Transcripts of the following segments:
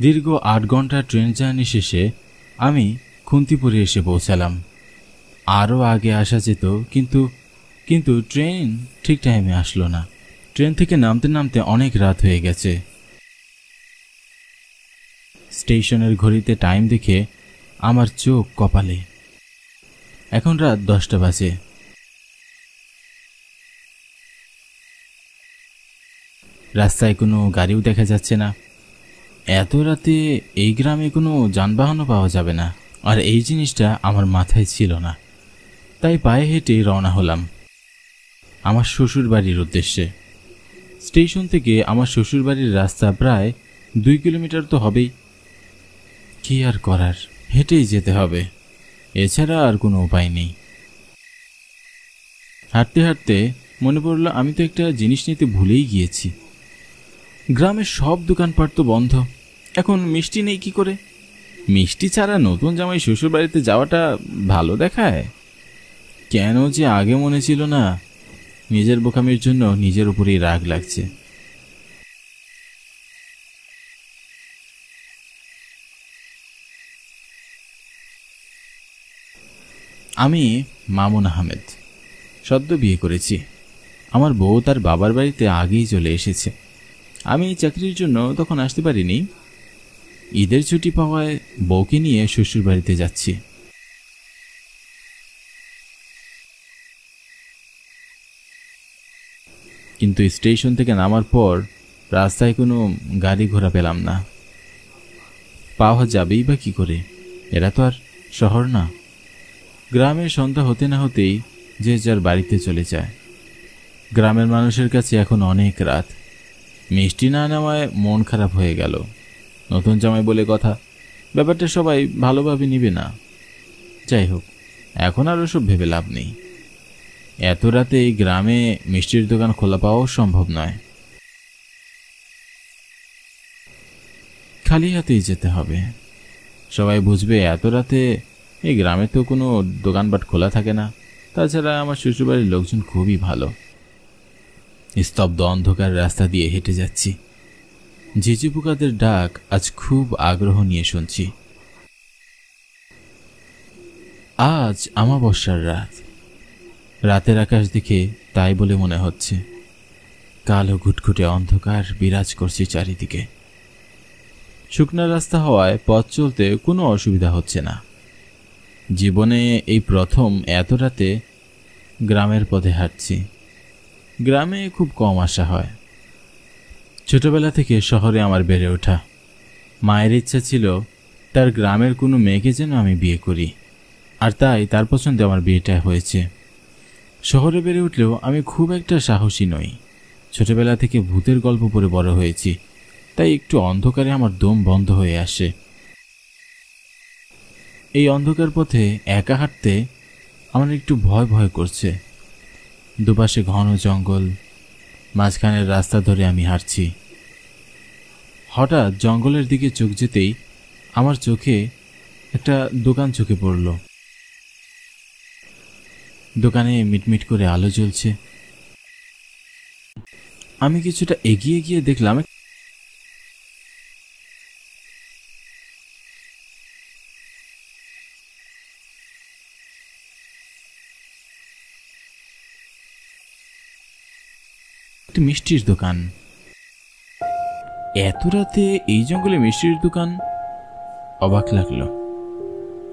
দীর্ঘ ৮ ঘন্টা train journey শেষে আমি খুন্তিপুরে এসে পৌঁছালাম। আরও আগে আসা যেত, কিন্তু ট্রেন ঠিক টাইমে আসলো না। ট্রেন থেকে নামতে নামতে অনেক রাত হয়ে গেছে। স্টেশনের ঘড়িতে টাইম দেখে আমার চোখ কপালে। এখন রাত 10টা বাজে। রাস্তায় কোনো গাড়িও দেখা যাচ্ছে না। এত রাতে এই গ্রামে কোনো যানবাহনও পাওয়া যাবে না, আর এই জিনিসটা আমার মাথায় ছিল না। তাই পায়ে হেঁটে রওনা হলাম আমার শ্বশুর বাড়ির উদ্দেশ্যে। স্টেশন থেকে আমার শ্বশুর বাড়ির রাস্তা প্রায় 2 কিলোমিটার তো হবেই। কি আর করার, হেঁটেই যেতে হবে, এছাড়া আর কোনো উপায় নেই। হাঁটতে হাঁটতে মনে পড়ল আমি তো একটা জিনিস নিতে ভুলেই গিয়েছি। গ্রামের সব দোকানপাট তো বন্ধ, এখন মিষ্টি নেই কি করে? মিষ্টি ছাড়া নতুন জামাই শ্বশুর বাড়িতে যাওয়াটা ভালো দেখায়? কেন যে আগে মনে ছিল না। নিজের বোকামির জন্য নিজের উপরেই রাগ লাগছে। আমি মামুন আহমেদ, সদ্য বিয়ে করেছি। আমার বউ তার বাবার বাড়িতে আগেই চলে এসেছে। আমি চাকরির জন্য তখন আসতে পারিনি। ঈদের ছুটি পাওয়ায় বউকে নিয়ে শ্বশুর বাড়িতে যাচ্ছি। কিন্তু স্টেশন থেকে নামার পর রাস্তায় কোনো গাড়ি ঘোড়া পেলাম না। পাওয়া যাবেই বা কি করে? এরা তো আর শহর না। গ্রামের সন্ধ্যা হতে না হতেই যে যার বাড়িতে চলে যায়। গ্রামের মানুষের কাছে এখন অনেক রাত। মিষ্টি না নেওয়ায় মন খারাপ হয়ে গেল। নতুন জামাই বলে কথা, ব্যাপারটা সবাই ভালোভাবে নিবে না। যাই হোক, এখন আর ওসব ভেবে লাভ নেই। এত রাতে এই গ্রামে মিষ্টির দোকান খোলা পাওয়াও সম্ভব নয়। খালি হাতেই যেতে হবে। সবাই বুঝবে এত রাতে এই গ্রামে তো কোনো দোকানপাট খোলা থাকে না। তাছাড়া আমার শ্বশুরবাড়ির লোকজন খুবই ভালো। স্তব্ধ অন্ধকার রাস্তা দিয়ে হেঁটে যাচ্ছি। ঝিঝি পোকাদের ডাক আজ খুব আগ্রহ নিয়ে শুনছি। আজ অমাবস্যার রাত। রাতের আকাশ দেখে তাই বলে মনে হচ্ছে। কালো ঘুটঘুটে অন্ধকার বিরাজ করছে চারিদিকে। শুকনা রাস্তা হওয়ায় পথ চলতে কোনো অসুবিধা হচ্ছে না। জীবনে এই প্রথম এত রাতে গ্রামের পথে হাঁটছি। গ্রামে খুব কম আসা হয়। ছোটবেলা থেকে শহরে আমার বেড়ে ওঠা। মায়ের ইচ্ছা ছিল তার গ্রামের কোনো মেয়েকে যেন আমি বিয়ে করি, আর তাই তার পছন্দে আমার বিয়েটা হয়েছে। শহরে বেড়ে উঠলেও আমি খুব একটা সাহসী নই। ছোটবেলা থেকে ভূতের গল্প পড়ে বড় হয়েছি, তাই একটু অন্ধকারে আমার দম বন্ধ হয়ে আসে। এই অন্ধকার পথে একা হাঁটতে আমার একটু ভয় ভয় করছে। দুপাশে ঘন জঙ্গল, মাঝখানের রাস্তা ধরে আমি হাঁটছি। হঠাৎ জঙ্গলের দিকে চোখ যেতেই আমার চোখে একটা দোকান চোখে পড়ল। দোকানে মিটমিট করে আলো জ্বলছে। আমি কিছুটা এগিয়ে গিয়ে দেখলাম একটা মিষ্টির দোকান। এত রাতে এই জঙ্গলে মিষ্টির দোকান? অবাক লাগলো।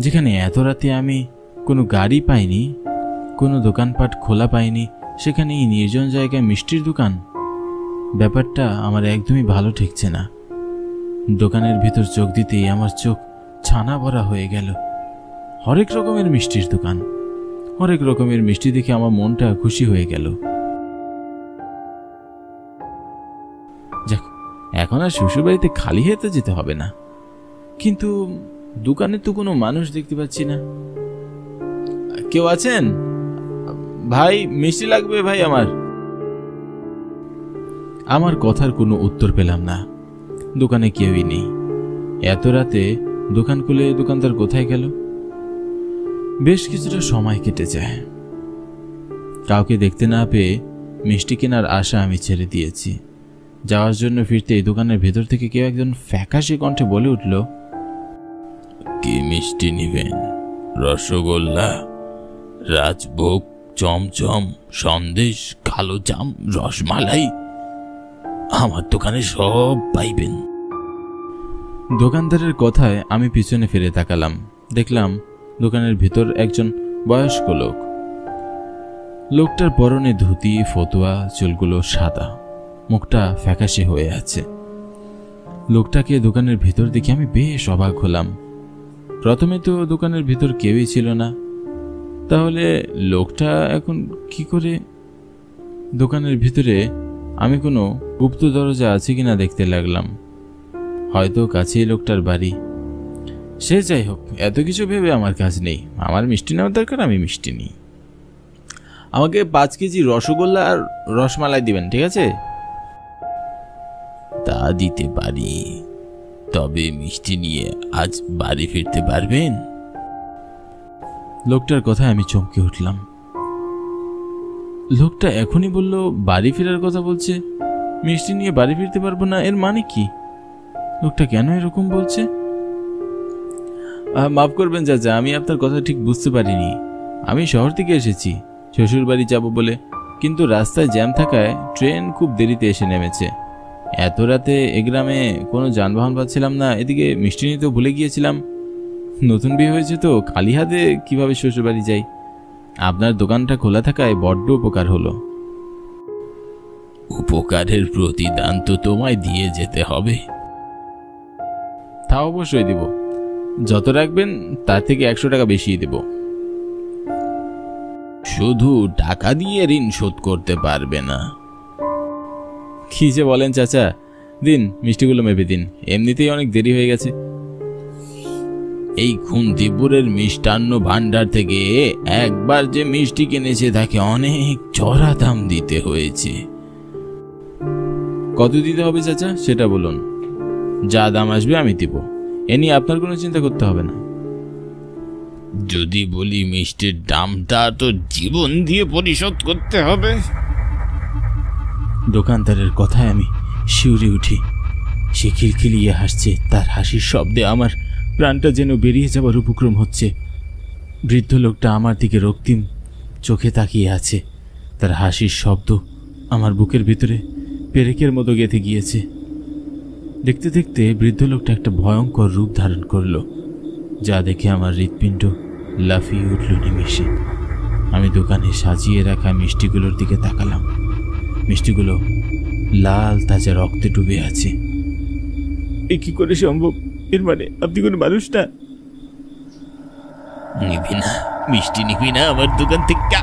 যেখানে এত রাতে আমি কোনো গাড়ি পাইনি, কোনো দোকানপাট খোলা পাইনি, সেখানে এই নির্জন জায়গায় মিষ্টির দোকান। ব্যাপারটা আমার একদমই ভালো ঠেকছে না। দোকানের ভিতর চোখ দিতেই আমার চোখ ছানা ভরা হয়ে গেল। হরেক রকমের মিষ্টির দোকান। হরেক রকমের মিষ্টি দেখে আমার মনটা খুশি হয়ে গেল। যাক, এখন আর শ্বশুরবাড়িতে খালি হাতে যেতে হবে না। কিন্তু দোকানে তো কোনো মানুষ দেখতে পাচ্ছি না। কেউ আছেন? ভাই, মিষ্টি লাগবে ভাই আমার। আমার কথার কোনো উত্তর পেলাম না। দোকানে কেউই নেই। এত রাতে দোকান খুলে দোকানদার কোথায় গেল? বেশ কিছুটা সময় কেটে যায়। কাউকে দেখতে না পেয়ে মিষ্টি কেনার আশা আমি ছেড়ে দিয়েছি। যাওয়ার জন্য ফিরতেই দোকানের ভেতর থেকে কেউ একজন ফ্যাকাশে কণ্ঠে বলে উঠল, কি মিষ্টি নিবেন? রসগোল্লা, রাজভোগ, চমচম, সন্দেশ, কালো জাম, রসমালাই, আমার দোকানে সব পাইবেন। দোকানদারের কথায় আমি পিছনে ফিরে তাকালাম। দেখলাম দোকানের ভিতর একজন বয়স্ক লোক। লোকটার পরনে ধুতি, ফতুয়া, চুলগুলো সাদা, মুখটা ফ্যাকাশে হয়ে আছে। লোকটাকে দোকানের ভিতর দেখে আমি বেশ অবাক হলাম। প্রথমে তো দোকানের ভিতর কেউই ছিল না, তাহলে লোকটা এখন কি করে? দোকানের ভিতরে আমি কোনো গুপ্ত দরজা আছে কিনা দেখতে লাগলাম। হয়তো কাছেই লোকটার বাড়ি। সে যাই হোক, এত কিছু ভেবে আমার কাজ নেই। আমার মিষ্টি নেওয়ার দরকার, আমি মিষ্টি নিই। আমাকে 5 কেজি রসগোল্লা আর রসমালাই দিবেন, ঠিক আছে? তা দিতে পারি, তবে মিষ্টি নিয়ে আজ বাড়ি ফিরতে পারবেন? লোকটার কথায় আমি চমকে উঠলাম। লোকটা এখনই বলল বাড়ি ফেরার কথা বলছে, মিষ্টি নিয়ে বাড়ি ফিরতে পারবো না। এর মানে কি? লোকটা কেন এরকম বলছে? মাফ করবেন চাচা, আমি আপনার কথা ঠিক বুঝতে পারিনি। আমি শহর থেকে এসেছি শ্বশুর বাড়ি যাব বলে, কিন্তু রাস্তায় জ্যাম থাকায় ট্রেন খুব দেরিতে এসে নেমেছে। এত রাতে এ গ্রামে কোনো যানবাহন পাচ্ছিলাম না, এদিকে মিষ্টি নিতেও ভুলে গিয়েছিলাম। নতুন বিয়ে হয়েছে তো, খালি হাতে কিভাবে শ্বশুর বাড়ি যাই? আপনার দোকানটা খোলা থাকায় বড্ড উপকার হলো। উপকারের প্রতিদান তো তোমায় দিয়ে যেতে হবে। তা অবশ্যই দিব, যত রাখবেন তার থেকে 100 টাকা বেশি দেব। শুধু টাকা দিয়ে ঋণ শোধ করতে পারবে না? কি যে বলেন চাচা, দিন মিষ্টিগুলো মেপে দিন, এমনিতেই অনেক দেরি হয়ে গেছে। এই খুন্তিপুরের মিষ্টান্ন ভান্ডার থেকে একবার যে মিষ্টি কিনেছে তাকে অনেক চড়া দাম দিতে হয়েছে। কত দিতে হবে চাচা সেটা বলুন, যা দাম আসবে আমি দিব, এ নিয়ে আপনার কোনো চিন্তা করতে হবে না। যদি বলি মিষ্টির দামটা তো জীবন দিয়ে পরিশোধ করতে হবে। দোকানদারের কথায় আমি শিউরে উঠি। সে খিলখিলিয়ে হাসছে, তার হাসির শব্দে আমার প্রাণটা যেন বেরিয়ে যাবার উপক্রম হচ্ছে। বৃদ্ধ লোকটা আমার দিকে রক্তিম চোখে তাকিয়ে আছে। তার হাসির শব্দ আমার বুকের ভিতরে পেরেকের মতো গেঁথে গিয়েছে। দেখতে দেখতে বৃদ্ধ লোকটা একটা ভয়ঙ্কর রূপ ধারণ করলো, যা দেখে আমার হৃৎপিণ্ড লাফিয়ে উঠল নিমিষে। আমি দোকানে সাজিয়ে রাখা মিষ্টিগুলোর দিকে তাকালাম। মিষ্টিগুলো লাল তাজা রক্তে ডুবে আছে। এ কি করে সম্ভব? এর মানে আপনি কোনো মানুষ না? নিবি না মিষ্টি, নিবি না আমার দোকান থেকে?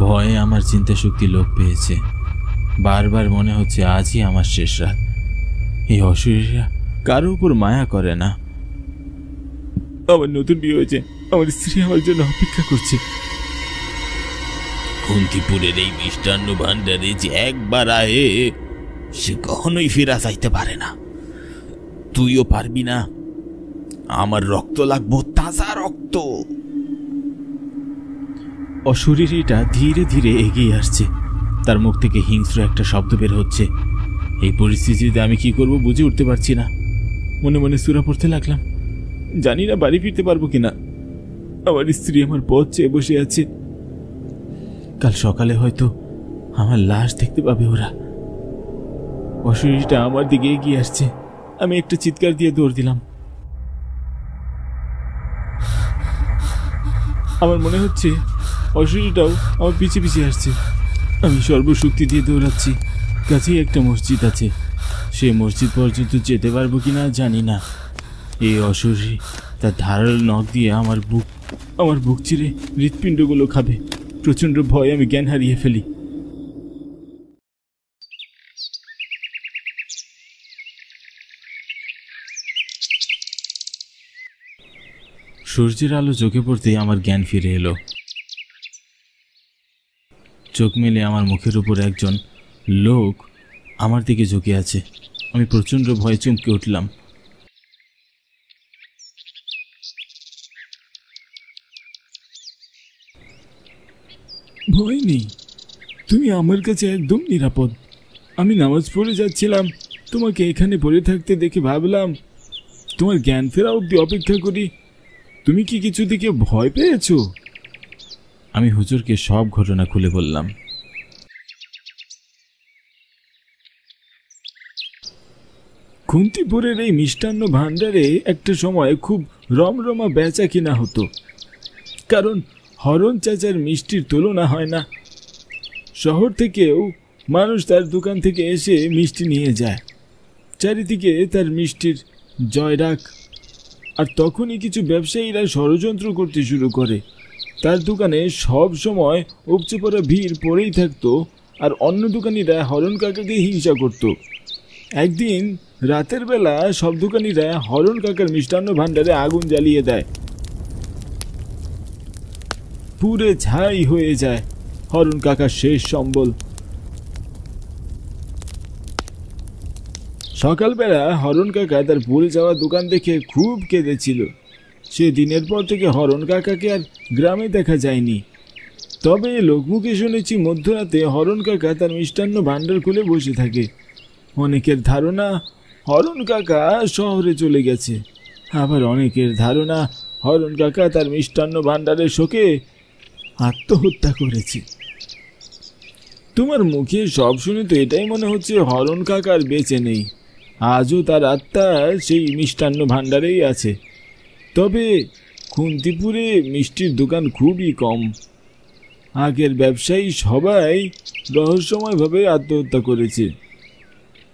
ভয়ে আমার চিন্তা শক্তি লোপ পেয়েছে। বারবার মনে হচ্ছে আজই আমার শেষ রাত। এই অশরীররা কারো উপর মায়া করে না। আমার নতুন বিয়ে হয়েছে, আমার স্ত্রী আমার জন্য অপেক্ষা করছে। কুন্তিপুরের এই মিষ্টান্ন ভান্ডারে যে একবার আয়ে সে কখনোই ফিরা যাইতে পারে না। তুইও পারবি না। আমার রক্ত লাগবো, তাজা রক্ত। অশরীরীটা ধীরে ধীরে এগিয়ে আসছে। তার মুখ থেকে হিংস্র একটা শব্দ বের হচ্ছে। এই পরিস্থিতিতে আমি কি করব বুঝে উঠতে পারছি না। মনে মনে সূরা পড়তে লাগলাম, জানি না বাড়ি ফিরতে পারবো কিনা। আমার স্ত্রী আমার পথ চেয়ে বসে আছে। কাল সকালে হয়তো আমার লাশ দেখতে পাবে ওরা। অশরীরটা আমার দিকে এগিয়ে আসছে। আমি একটা চিৎকার দিয়ে দৌড় দিলাম। আমার মনে হচ্ছে অশরীরটাও আমার পিছিয়ে পিছিয়ে আসছে। আমি সর্বশক্তি দিয়ে দৌড়াচ্ছি। কাছেই একটা মসজিদ আছে, সে মসজিদ পর্যন্ত যেতে পারবো কিনা জানি না। এই অশরীর তার ধারালো নখ দিয়ে আমার বুক চিরে হৃৎপিণ্ডগুলো খাবে। প্রচণ্ড ভয়ে আমি জ্ঞান হারিয়ে ফেলি। সূর্যের আলো চোখে পড়তেই আমার জ্ঞান ফিরে এলো। চোখ মেলে আমার মুখের উপর একজন লোক আমার দিকে ঝুঁকে আছে। আমি প্রচণ্ড ভয়ে চমকে উঠলাম। ভয় নেই, তুমি আমার কাছে একদম নিরাপদ। আমি নামাজ পড়ে যাচ্ছিলাম, তোমাকে এখানে পড়ে থাকতে দেখে ভাবলাম তোমার জ্ঞান ফেরা অবধি অপেক্ষা করি। তুমি কি কিছু থেকে ভয় পেয়েছো? আমি হুজুরকে সব ঘটনা খুলে বললাম। খুন্তিপুরের এই মিষ্টান্ন ভাণ্ডারে একটা সময় খুব রমরমা বেচা কিনা হতো, কারণ হরণ চাচার মিষ্টির তুলনা হয় না। শহর থেকেও মানুষ তার দোকান থেকে এসে মিষ্টি নিয়ে যায়। চারিদিকে তার মিষ্টির জয়রাগ। আর তখনই কিছু ব্যবসায়ীরা ষড়যন্ত্র করতে শুরু করে। তার দোকানে সব সময় উপচে পড়া ভিড় পড়েই থাকতো, আর অন্য দোকানিরা হরণ কাকাকে হিংসা করত। একদিন রাতের বেলা সব দোকানিরা হরণ কাকার মিষ্টান্ন ভাণ্ডারে আগুন জ্বালিয়ে দেয়। পুরে ছাই হয়ে যায় হরণ কাকার শেষ সম্বল। সকালবেলা হরণ কাকা তার পুড়ে যাওয়া দোকান দেখে খুব কেঁদেছিল। সে দিনের পর থেকে হরণ কাকাকে আর গ্রামে দেখা যায়নি। তবে লোকমুখে শুনেছি মধ্যরাতে হরণ কাকা তার মিষ্টান্ন ভাণ্ডার খুলে বসে থাকে। অনেকের ধারণা হরণ কাকা শহরে চলে গেছে, আবার অনেকের ধারণা হরণ কাকা তার মিষ্টান্ন ভাণ্ডারের শোকে আত্মহত্যা করেছে। তোমার মুখে সব শুনে তো এটাই মনে হচ্ছে হরণ কাকার বেঁচে নেই। আজও তার আত্মা সেই মিষ্টান্ন ভাণ্ডারেই আছে। তবে খুন্তিপুরে মিষ্টির দোকান খুবই কম। আগের ব্যবসায়ী সবাই রহস্যময়ভাবে আত্মহত্যা করেছে।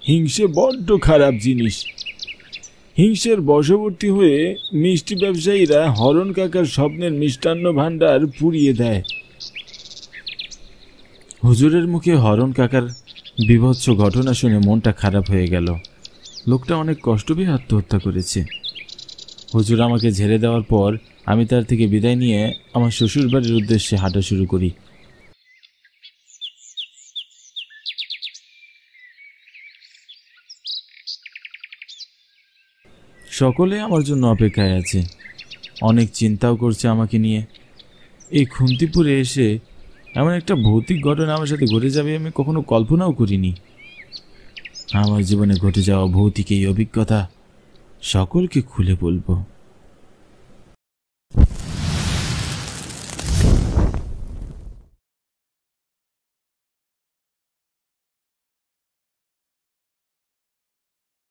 হিংসে বড্ড খারাপ জিনিস। হিংসের বশবর্তী হয়ে মিষ্টি ব্যবসায়ীরা হরণ কাকার স্বপ্নের মিষ্টান্ন ভাণ্ডার পুড়িয়ে দেয়। হুজুরের মুখে হরণ কাকার বিভৎস ঘটনা শুনে মনটা খারাপ হয়ে গেল। লোকটা অনেক কষ্ট পেয়ে আত্মহত্যা করেছে। হুজুর আমাকে ঝেড়ে দেওয়ার পর আমি তার থেকে বিদায় নিয়ে আমার শ্বশুর বাড়ির উদ্দেশ্যে হাঁটা শুরু করি। সকলে আমার জন্য অপেক্ষায় আছে, অনেক চিন্তাও করছে আমাকে নিয়ে। এই খুন্তিপুরে এসে এমন একটা ভৌতিক ঘটনা আমার সাথে ঘটে যাবে আমি কখনো কল্পনাও করিনি। আমার জীবনে ঘটে যাওয়া ভৌতিক এই অভিজ্ঞতা সকলকে খুলে বলবো।